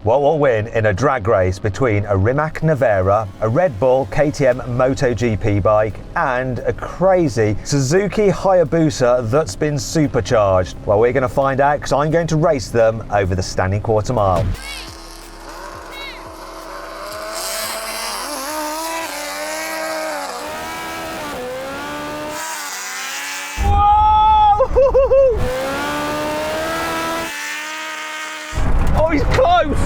What will win in a drag race between a Rimac Nevera, a Red Bull KTM MotoGP bike and a crazy Suzuki Hayabusa that's been supercharged? Well, we're going to find out because I'm going to race them over the standing quarter mile. Oh, he's close!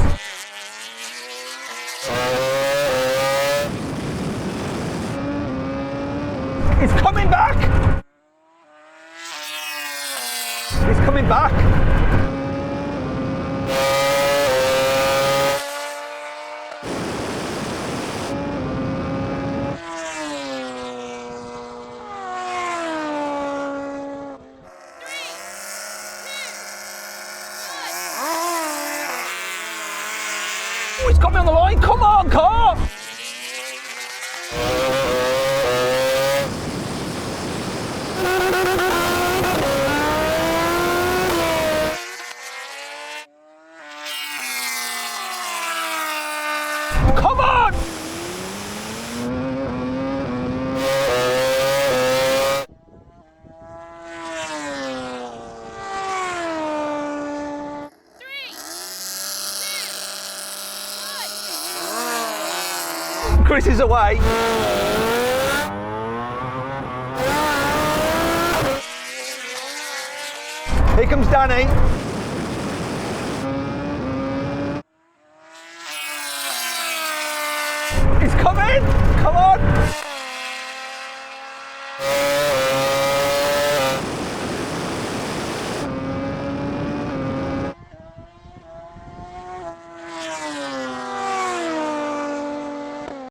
He's coming back! He's coming back! Oh, he's got me on the line! Come on, car! Come on! Chris is away. Here comes Danny. He's coming! Come on!